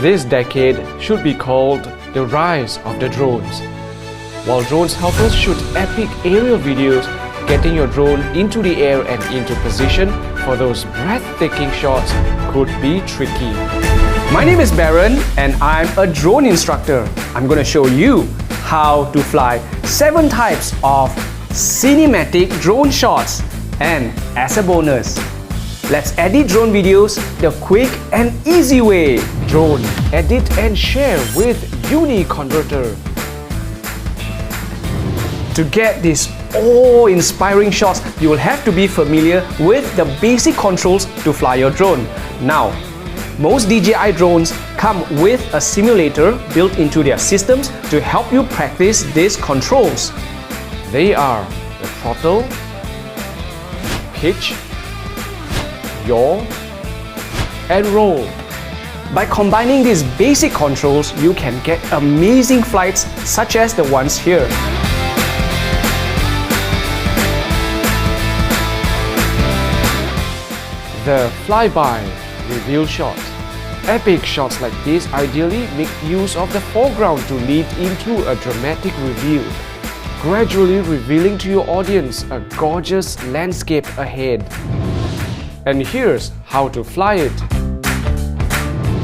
This decade should be called the rise of the drones. While drones help us shoot epic aerial videos, getting your drone into the air and into position for those breathtaking shots could be tricky. My name is Baron and I'm a drone instructor. I'm going to show you how to fly 7 types of cinematic drone shots. And as a bonus, let's edit drone videos the quick and easy way. Drone, edit and share with UniConverter. To get these awe-inspiring shots, you will have to be familiar with the basic controls to fly your drone. Now, most DJI drones come with a simulator built into their systems to help you practice these controls. They are the throttle, pitch, yaw, and roll. By combining these basic controls, you can get amazing flights such as the ones here. The flyby reveal shot. Epic shots like this ideally make use of the foreground to lead into a dramatic reveal, gradually revealing to your audience a gorgeous landscape ahead. And here's how to fly it.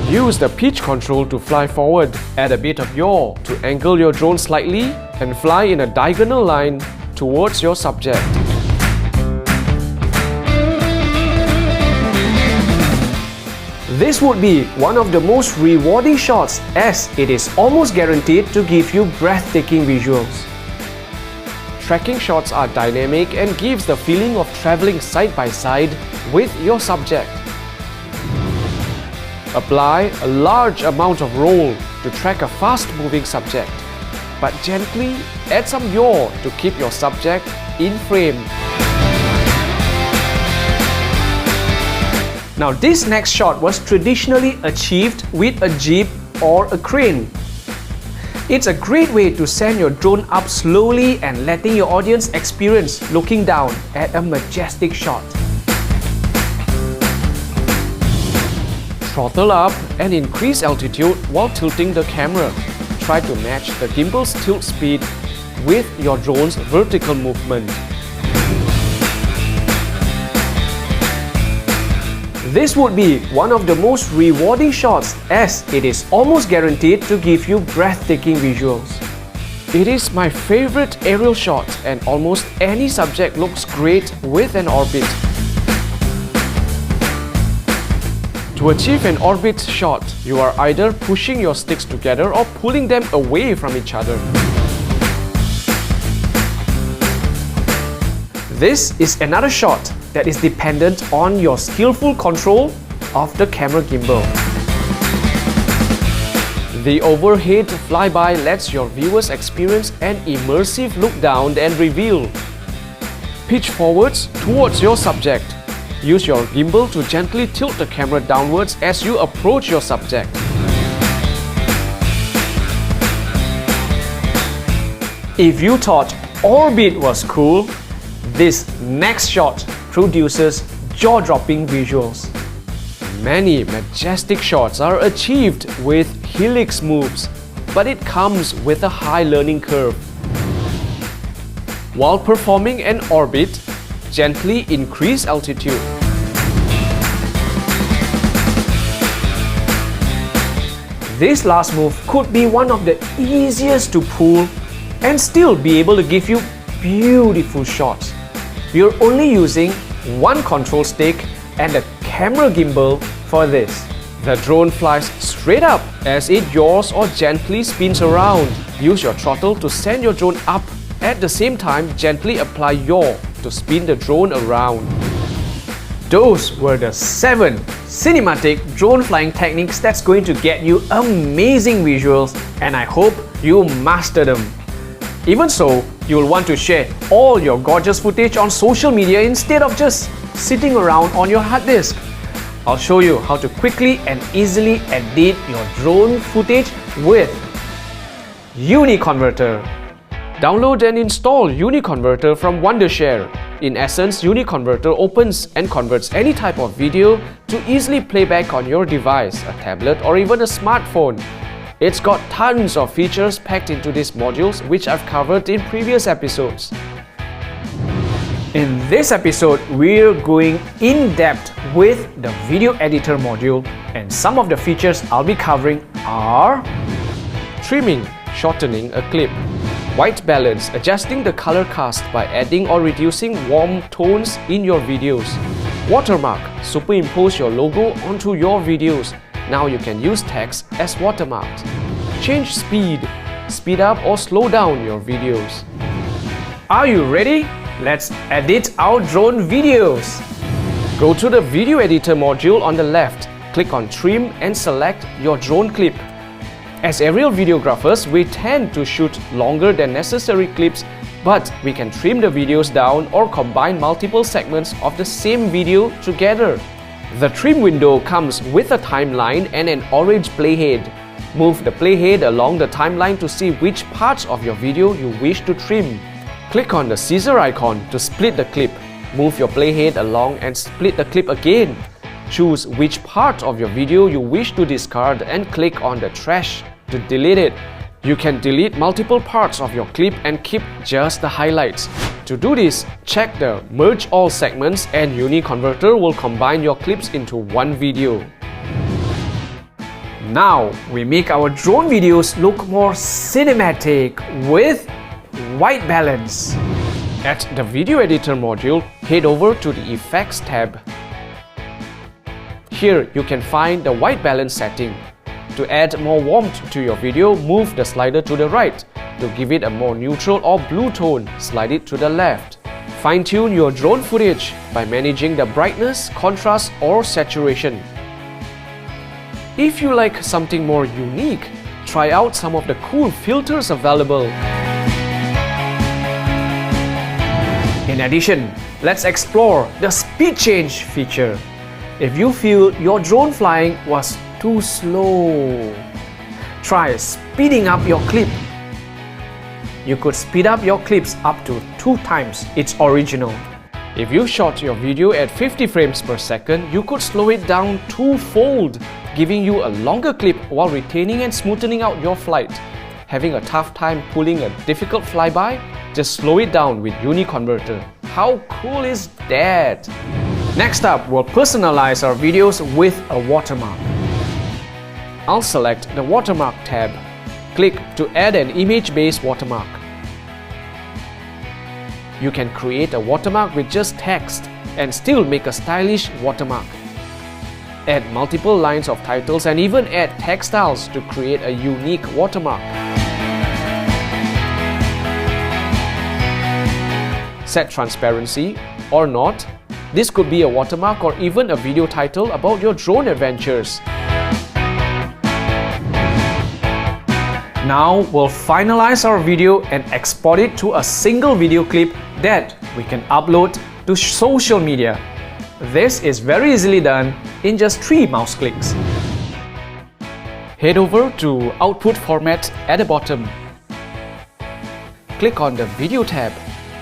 Use the pitch control to fly forward. Add a bit of yaw to angle your drone slightly and fly in a diagonal line towards your subject. This would be one of the most rewarding shots as it is almost guaranteed to give you breathtaking visuals. Tracking shots are dynamic and gives the feeling of traveling side by side with your subject. Apply a large amount of roll to track a fast-moving subject, but gently add some yaw to keep your subject in frame. Now this next shot was traditionally achieved with a jeep or a crane. It's a great way to send your drone up slowly and letting your audience experience looking down at a majestic shot. Throttle up and increase altitude while tilting the camera. Try to match the gimbal's tilt speed with your drone's vertical movement. This would be one of the most rewarding shots as it is almost guaranteed to give you breathtaking visuals. It is my favorite aerial shot and almost any subject looks great with an orbit. To achieve an orbit shot, you are either pushing your sticks together or pulling them away from each other. This is another shot that is dependent on your skillful control of the camera gimbal. The overhead flyby lets your viewers experience an immersive look down and reveal. Pitch forwards towards your subject. Use your gimbal to gently tilt the camera downwards as you approach your subject. If you thought orbit was cool, this next shot produces jaw-dropping visuals. Many majestic shots are achieved with helix moves, but it comes with a high learning curve. While performing an orbit, gently increase altitude. This last move could be one of the easiest to pull and still be able to give you beautiful shots. You're only using one control stick and a camera gimbal for this. The drone flies straight up as it yaws or gently spins around. Use your throttle to send your drone up. At the same time, gently apply yaw to spin the drone around. Those were the 7 cinematic drone flying techniques that's going to get you amazing visuals, and I hope you master them. Even so, you'll want to share all your gorgeous footage on social media instead of just sitting around on your hard disk. I'll show you how to quickly and easily edit your drone footage with UniConverter. Download and install UniConverter from Wondershare. In essence, UniConverter opens and converts any type of video to easily play back on your device, a tablet or even a smartphone. It's got tons of features packed into these modules which I've covered in previous episodes. In this episode, we're going in depth with the video editor module, and some of the features I'll be covering are trimming, shortening a clip, white balance, adjusting the color cast by adding or reducing warm tones in your videos, watermark, superimpose your logo onto your videos. Now you can use text as watermarks. Change speed, speed up or slow down your videos. Are you ready? Let's edit our drone videos. Go to the video editor module on the left, click on trim and select your drone clip. As aerial videographers, we tend to shoot longer than necessary clips, but we can trim the videos down or combine multiple segments of the same video together. The trim window comes with a timeline and an orange playhead. Move the playhead along the timeline to see which parts of your video you wish to trim. Click on the scissor icon to split the clip. Move your playhead along and split the clip again. Choose which part of your video you wish to discard and click on the trash to delete it. You can delete multiple parts of your clip and keep just the highlights. To do this, check the Merge All segments and UniConverter will combine your clips into one video. Now, we make our drone videos look more cinematic with white balance. At the Video Editor module, head over to the Effects tab. Here, you can find the white balance setting. To add more warmth to your video, move the slider to the right. To give it a more neutral or blue tone, slide it to the left. Fine-tune your drone footage by managing the brightness, contrast, or saturation. If you like something more unique, try out some of the cool filters available. In addition, let's explore the speed change feature. If you feel your drone flying was too slow, try speeding up your clip. You could speed up your clips up to 2 times its original. If you shot your video at 50 frames per second, you could slow it down 2-fold, giving you a longer clip while retaining and smoothing out your flight. Having a tough time pulling a difficult flyby? Just slow it down with UniConverter. How cool is that? Next up, we'll personalize our videos with a watermark. I'll select the Watermark tab. Click to add an image-based watermark. You can create a watermark with just text and still make a stylish watermark. Add multiple lines of titles and even add text styles to create a unique watermark. Set transparency or not. This could be a watermark or even a video title about your drone adventures. Now we'll finalize our video and export it to a single video clip that we can upload to social media. This is very easily done in just 3 mouse clicks. Head over to Output Format at the bottom. Click on the Video tab.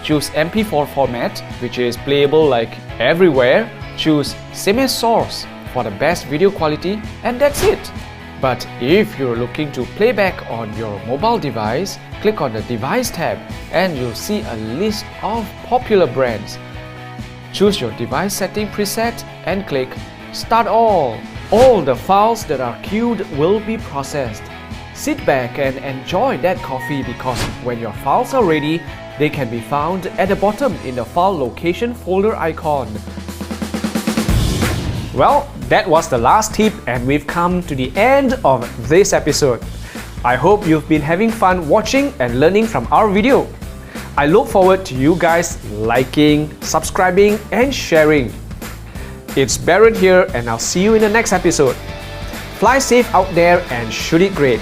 Choose MP4 format, which is playable like everywhere. Choose Same as Source for the best video quality, and that's it. But if you're looking to play back on your mobile device, click on the Device tab and you'll see a list of popular brands. Choose your device setting preset and click Start All. All the files that are queued will be processed. Sit back and enjoy that coffee, because when your files are ready, they can be found at the bottom in the file location folder icon. Well, that was the last tip and we've come to the end of this episode. I hope you've been having fun watching and learning from our video. I look forward to you guys liking, subscribing and sharing. It's Baron here and I'll see you in the next episode. Fly safe out there and shoot it great.